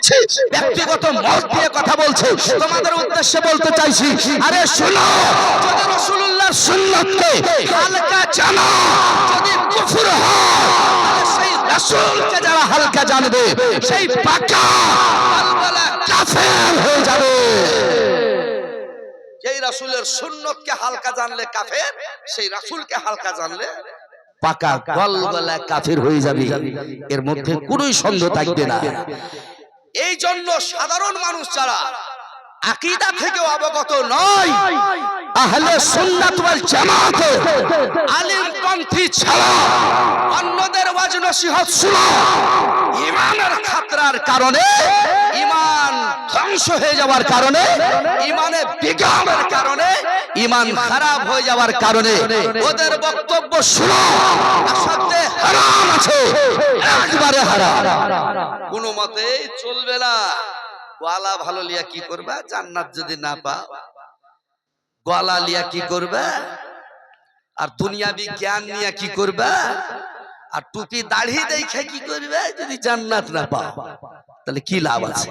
দেখছি ব্যক্তিগত মত দিয়ে কথা বলছে, তোমাদের উদ্দেশ্যে বলতে চাইছি, আরে শোনো, যদি রাসূলুল্লাহর সুন্নতকে হালকা জানো, যদি কুফর হয়, তাহলে সেই রাসূলকে যারা হালকা জানবে সেই পাকা আলবালা কাফের হয়ে যাবে। যেই রাসূলের সুন্নতকে হালকা জানলে কাফের, সেই রাসূলকে হালকা জানলে পাকা গলগলা কাফের হয়ে যাবে, এর মধ্যে কোনো সন্দেহ থাকবে না। এই জন্য সাধারণ মানুষ যারা আকীদা থেকে অবগত নয়, আহলে সুন্নাত ওয়াল জামাত আলিম পন্থী ছাড়া অন্যদের ওয়াজ নসিহত শোনা, ঈমানের খাতরার কারণে, ঈমান ধ্বংস হয়ে যাওয়ার কারণে, ঈমানে বিঘাতের কারণে, ঈমান খারাপ হয়ে যাওয়ার কারণে ওদের বক্তব্য শোনা আসলে হারাম আছে, একবারে হারাম, কোনো মতেই চলবে না। গলা ভালো লিয়া কি করবা, জান্নাত যদি না পাও, গলা লিয়া কি করবা, আর দুনিয়াবি জ্ঞান নিয়ে কি করবা, আর টুপি দাড়ি দেখে কি করবে, যদি জান্নাত না পাও তাহলে কি লাভ আছে?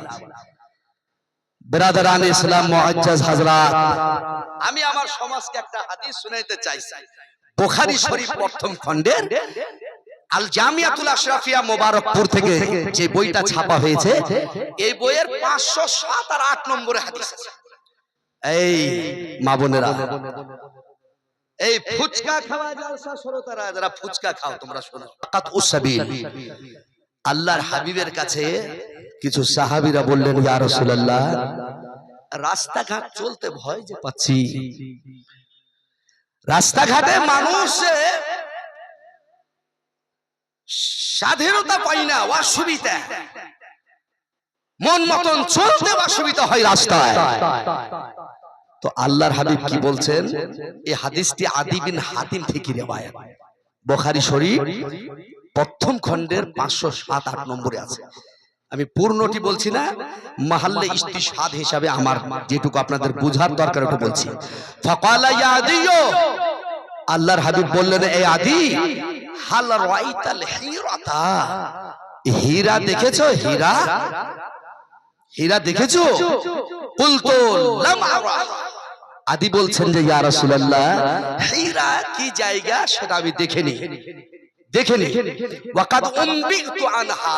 বিরাদরান ইসলাম মুআজ্জাজ হযরত, আমি আমার সমাজকে একটা হাদিস শুনাইতে চাইছি। বুখারী শরীফ প্রথম খণ্ডের আল জামিয়াতুল আশরাফিয়া মোবারকপুর থেকে যে বইটা ছাপা হয়েছে, এই বইয়ের 507 আর 8 নম্বরে হাদিস আছে। এই মা বোনেরা, এই ফুচকা খাওয়া জলসা শ্রোতারা যারা ফুচকা খাও, তোমরা শোনো, তাকাতুস সাবিল, আল্লাহর হাবিবের কাছে কিছু সাহাবীরা বললেন, ইয়া রাসূলুল্লাহ, রাস্তাঘাট চলতে ভয় যে পাচ্ছি, রাস্তাঘাটে মানুষ স্বাধীনতা পাই না, অসুবিধা, মন মতন চলতে অসুবিধা হয় রাস্তায়। তো আল্লাহর হাবিব কি বলছেন, এই হাদিসটি আদি বিন হাতিম থেকে রিওয়ায়াত, বুখারী শরীফ প্রথম খণ্ডের 507-8 নম্বরে আছে। আমি পূর্ণটি বলছি না, মাহাল্লে ইস্তিশহাদ হিসাবে আমার যেটুকু আপনাদের বুঝার দরকার ওটা বলছি। ফাকালা ইয়া আদিয়্যু, আল্লাহর হাবিব বললেন, এই আদি, হাল রাআইতাল হিরাতা, হীরা দেখেছো? হীরা, হীরা দেখেছো? কুলতু লাম আরা, আদি বলছেন যে ইয়া রাসূলুল্লাহ, হীরা কি জায়গা সেটা আমি দেখিনি। ওয়াকাদ উমবিতু আনহা,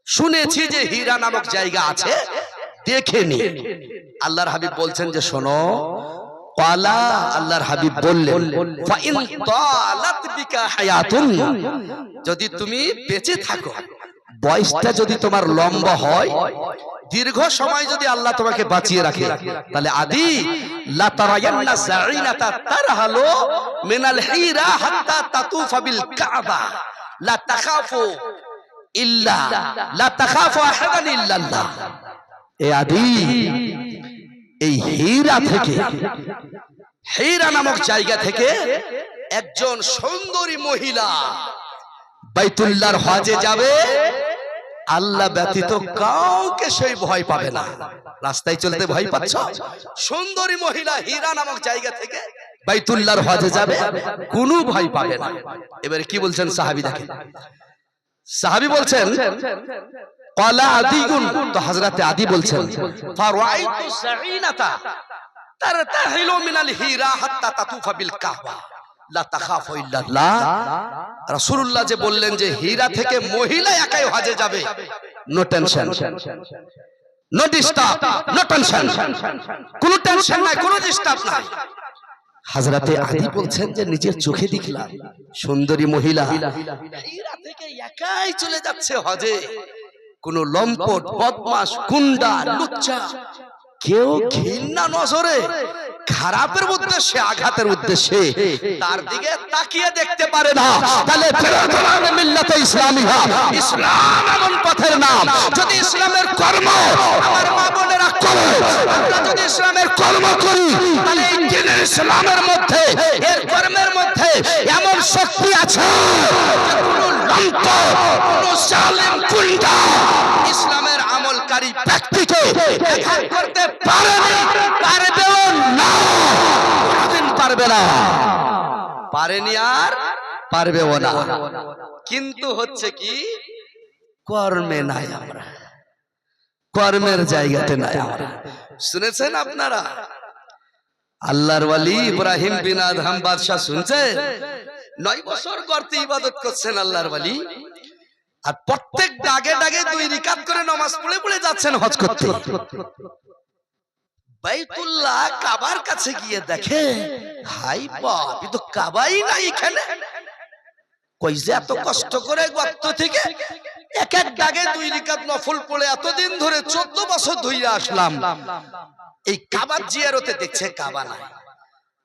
শুনেছি যে হীরা নামক জায়গা আছে, দেখিনি। আল্লাহর হাবিব বলছেন যে শোনো, ক্বালা, আল্লাহর হাবিব বললেন, ফা ইন তালাত বিকা হায়াতুন, যদি তুমি বেঁচে থাকো, বয়সটা যদি তোমার লম্বা হয়, দীর্ঘ সময় যদি আল্লাহ তোমাকে বাঁচিয়ে রাখে, তাহলে আদি লা তারায়ান্না সাইনাতা তারহালু মিনাল হীরা হাত্তা তাতুফা বিল কাবা লা তাখাফু ইল্লা লা তাখাফু আহাদান ইল্লাল্লাহ। এ আদি, এই হীরা থেকে, হীরা নামক জায়গা থেকে একজন সুন্দরী মহিলা বাইতুল্লাহর হজে যাবে, আল্লাহ ব্যতীত কাউকে সেই ভয় পাবে না। রাস্তায় চলতে ভয় পাচ্ছ, সুন্দরী মহিলা হীরা নামক জায়গা থেকে বাইতুল্লাহর হজে যাবে, কোনো ভয় পাবে না। এবারে কি বলছেন সাহাবী, দেখেন, সাহাবী বলছেন, ক্বালা আদিগুন, তো হযরতে আদি বলছেন, ফারাআইতু সাইনাতা তারতাহিলু মিনাল হীরা হাত্তা তাতুফা বিল কাবা লা তাখাফু ইল্লাল্লাহ। রাসূলুল্লাহ যে বললেন যে হীরা থেকে মহিলা একাই হজে যাবে, no tension, no disturb, no tension, কোনো টেনশন নাই, কোনো ডিস্টার্ব নাই। হযরতে আদি বলছেন যে নিজের চোখে দেখলাম সুন্দরী মহিলা হীরা থেকে একাই চলে যাচ্ছে হজে, কোন লম্পট, বদমাশ, গুন্ডা, লুচ্চা কেউ ঘৃণা নজরে, খারাপের উদ্দেশ্যে, আঘাতের উদ্দেশ্যে তার দিকে তাকিয়ে দেখতে পারে না। তাহলে মিল্লাতে ইসলামিয়া, ইসলাম এমন পথের নাম, যদি ইসলামের কর্ম আমার মা বোনেরা করে, আমরা যদি ইসলামের কর্ম করি, তাহলে এই দ্বীনের ইসলামের মধ্যে, এর কর্মের মধ্যে এমন শক্তি আছে যে কোনো লম্পট, কোনো জালেম, গুন্ডা ইসলামের আমলকারী ব্যক্তিকে আঘাত করতে পারেনি, পারবেও না, কোনদিন পারবে না, পারেনি আর পারবেও না। কিন্তু হচ্ছে কি, কর্মে নাই, আমরা কর্মের জায়গাতে নাই আমরা। শুনেছেন আপনারা আল্লাহর ওয়ালি ইব্রাহিম বিন আদহাম বাদশাহ শুনছেন 9 বছর করতে ইবাদত করছেন আল্লাহর ওয়ালি, আর প্রত্যেক ডাগে ডাগে 2 রাকাত করে নামাজ পড়ে পড়ে যাচ্ছেন হজ করতে। বাইতুল্লাহ কাবার কাছে গিয়ে দেখে হাই বাপ, এ তো কাবাই নাই এখানে। কই যে এত কষ্ট করে গর্ত থেকে এক এক ডাগে 2 রাকাত নফল পড়ে এতদিন ধরে 14 বছর ধরে আসলাম, এই কাবার জিয়ারতে দেখছে কাবা নাই।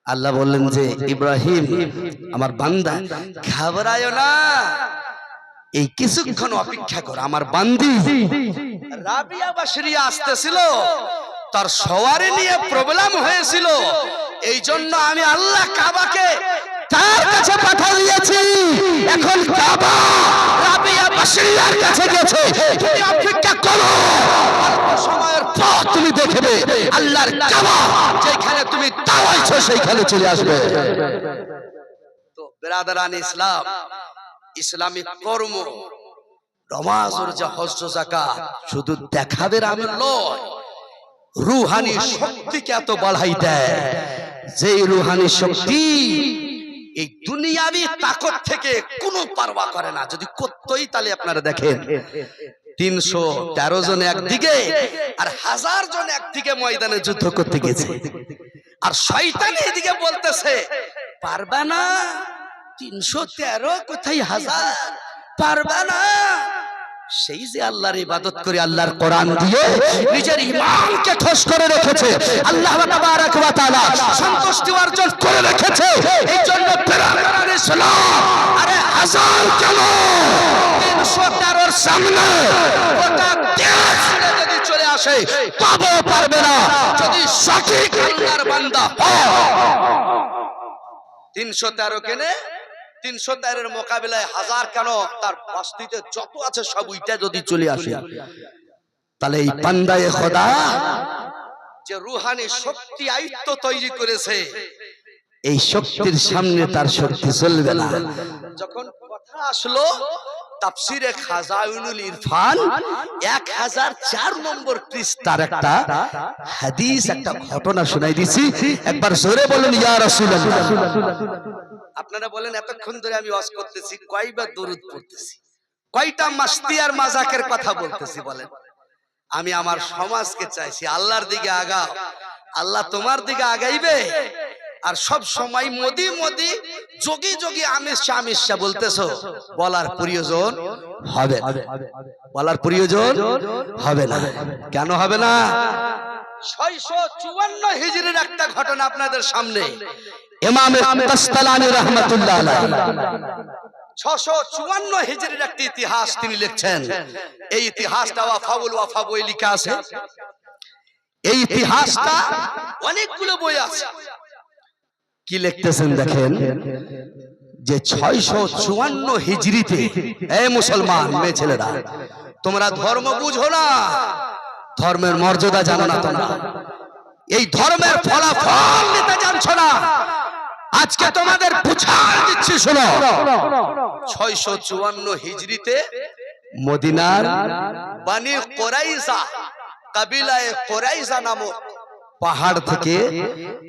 আল্লাহ বললেন যে ইব্রাহিম আমার বান্দা ঘাবড়ায়ো না, এই কিছুক্ষণ অপেক্ষা কর। আমার বান্দি রাবিয়া বাশরিয়া আসতেছিল, তার সওয়ারি নিয়ে প্রবলেম হয়েছিল, এই জন্য আমি আল্লাহ কাবাকে তার কাছে পাঠিয়ে দিয়েছি। এখন কাবা রাবিয়া বাশরিয়ার কাছে গেছে, তুমি অপেক্ষা করো, অল্প সময়ের পর তুমি দেখবে আল্লাহর কাবা যেখানে তুমি দাঁড়াইছো সেইখানে চলে আসবে। তো বিরাদরান ইসলাম, ইসলামিক কর্ম নামাজ রোজা হজ যাকাত শুধু দেখাবের আমল নয়, রূহানি শক্তিকে এত বাড়াই দেয়, যে রূহানি শক্তি এই দুনিয়াবি তাকত থেকে কোনো পারওয়া করে না। যদি করতই তাহলে আপনারা দেখেন 313 জন একদিকে আর 1000 জন একদিকে ময়দানে যুদ্ধ করতে গেছে, আর শয়তান এদিকে বলতেছে পারবে না, 313 কোথায় 1000, পারবে না। সেই যে আল্লাহর ইবাদত করে আল্লাহর কোরআন দিয়ে নিজের ঈমানকে ঠোস করে রেখেছে, আল্লাহ তাবারক ওয়া তাআলা সন্তুষ্টি অর্জন করে রেখেছে, এই জন্য বিরাদরান ইসলাম আরে 1000 কেন 313 এর সামনে গোটা দেশ যদি চলে আসে তবুও পারবে না, যদি সঠিক আল্লাহর বান্দা হয়। 313 কেনে 313 এর মোকাবিলায় 1000 কেন, তার বস্তিতে যত আছে সব উইটা যদি চলে আসে, তাহলে এই বান্দায়ে খোদা যে রূহানি শক্তি আয়ত্ত তৈরি করেছে, এই শক্তির সামনে তার শক্তি চলবে না। যখন কথা আসলো তাফসিরে খাজাইনুল ইরফান 1004 নম্বর পৃষ্ঠার একটা হাদিস, একটা ঘটনা শোনাই দিছি, একবার জোরে বলেন ইয়া রাসূলুল্লাহ। আপনারা বলেন এতক্ষণ ধরে আমি ওয়াজ করতেছি, কয়বার দরুদ পড়তেছি, কয়টা মাস্তি আর মাজাকের কথা বলতেছি বলেন? আমি আমার সমাজকে চাইছি আল্লাহর দিকে আগাও, আল্লাহ তোমার দিকে আগাইবে। আর সব সময় মোদি মোদি যোগী যোগী আমিষা বলতেছো, বলার প্রয়োজন হবে না, বলার প্রয়োজন হবে না। কেন হবে না? 654 হিজরির একটা ঘটনা আপনাদের সামনে, ইমাম কাসতালানী রাহমাতুল্লাহ আলাইহি 654 হিজরির একটা ইতিহাস তিনি লিখছেন। এই ইতিহাসটা ওয়াফা বই লেখা আছে, এই ইতিহাসটা অনেকগুলো বই আছে। কি লিখতেছেন দেখেন, যে 654 হিজরিতে, এই মুসলমান মেয়ে ছেলেরা তোমরা ধর্ম বুঝো না, ধর্মের মর্যাদা জানো না, তোমরা এই ধর্মের ফলাফল নিতে জানছো না, আজকে তোমাদের বুঝাই দিচ্ছি শোনো। 654 হিজরিতে মদিনার বানি কুরাইজা, কাবিলায়ে কুরাইজা নামক পাহাড় থেকে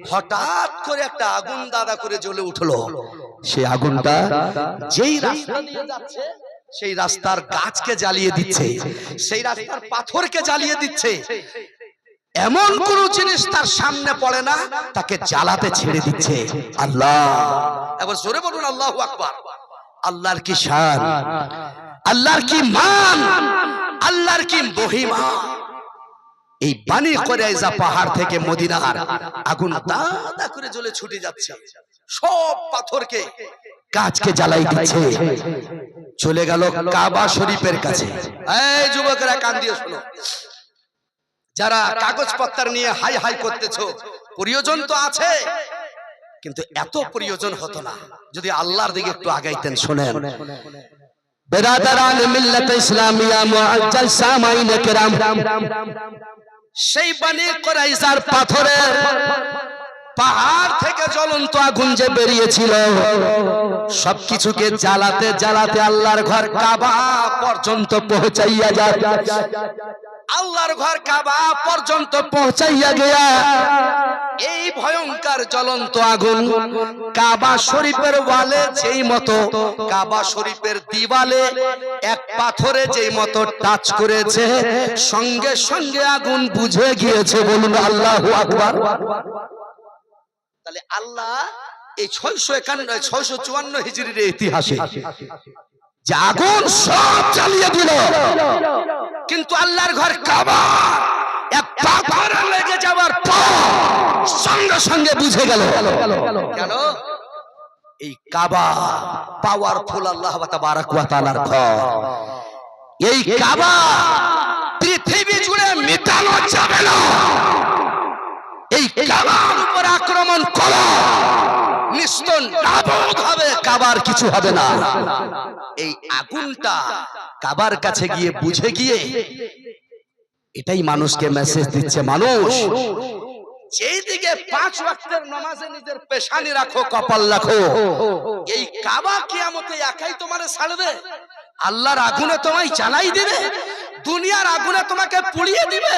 হঠাৎ করে একটা আগুন দাদা করে জ্বলে উঠলো। সেই আগুনটা যেই রাস্তা দিয়ে যাচ্ছে সেই রাস্তার গাছকে জ্বালিয়ে দিচ্ছে, সেই রাস্তার পাথরকে জ্বালিয়ে দিচ্ছে, এমন কোন জিনিস তার সামনে পড়ে না তাকে জ্বালাতে ছেড়ে দিচ্ছে। আল্লাহ, এবার জোরে বলুন আল্লাহু আকবার। আল্লাহর কি শান, আল্লাহর কি মান, আল্লাহর কি মহিমা। এই বানি কুরাইজা পাহাড় থেকে মদিনার আগুন দাদা করে জ্বলে ছুটে যাচ্ছে, সব পাথরকে গাছকে জ্বালাই দিচ্ছে, চলে গেল কাবা শরীফের কাছে। এই যুবকেরা কান দিয়ে শোনো, যারা কাগজপত্র নিয়ে হাই হাই করতেছো, প্রয়োজন তো আছে, কিন্তু এত প্রয়োজন হতো না যদি আল্লাহর দিকে একটু আগাইতেন। শোনেন বিরাদরান মিল্লাত ইসলামিয়া মুআজ্জাল সামাইন কিরাম, সেই বানি কুরাইজার পাথরের পাহাড় থেকে জ্বলন্ত আগুন যে বেরিয়েছিল, সবকিছুকে জ্বালাতে জ্বালাতে আল্লাহর ঘর কাবা পর্যন্ত পৌঁছাইয়া যায়। আল্লাহর ঘর কাবা পর্যন্ত পৌঁছাইয়া গিয়া এই ভয়ঙ্কর জ্বলন্ত আগুন কাবা শরীফের ওয়ালে যেই মতো, কাবা শরীফের দিওয়ালে এক পাথরে যেই মতো টাচ করেছে, সঙ্গে সঙ্গে আগুন বুঝে গিয়েছে। বলুন আল্লাহু আকবার। তাহলে আল্লাহ এই 654 হিজরির ইতিহাসে যে আগুন সব জ্বালিয়ে দিল, কিন্তু আল্লাহর ঘর কাবা এক পাথরে লেগে যাওয়ার পর সঙ্গে সঙ্গে বুঝে গেল। কেন? এই কাবা পাওয়ারফুল আল্লাহ তাবারক ওয়া তাআলার ঘর। এই কাবা পৃথিবী জুড়ে মিটানো যাবে না। এই কাবার উপর আক্রমণ করো, নিস্তন নাবুদ হবে, কাবার কিছু হবে না। এই আগুনটা কাবার কাছে গিয়ে বুঝে গিয়ে এটাই মানুষকে মেসেজ দিচ্ছে, মানুষ যেই দিকে 5 ওয়াক্তের নামাজে নিজের পেশানি রাখো, কপাল রাখো, এই কাবা কিয়ামতে একাই তোমারে ছাড়বে। আল্লাহর আগুনে তোমায় জ্বালাই দিবে, দুনিয়ার আগুনে তোমাকে পুড়িয়ে দিবে।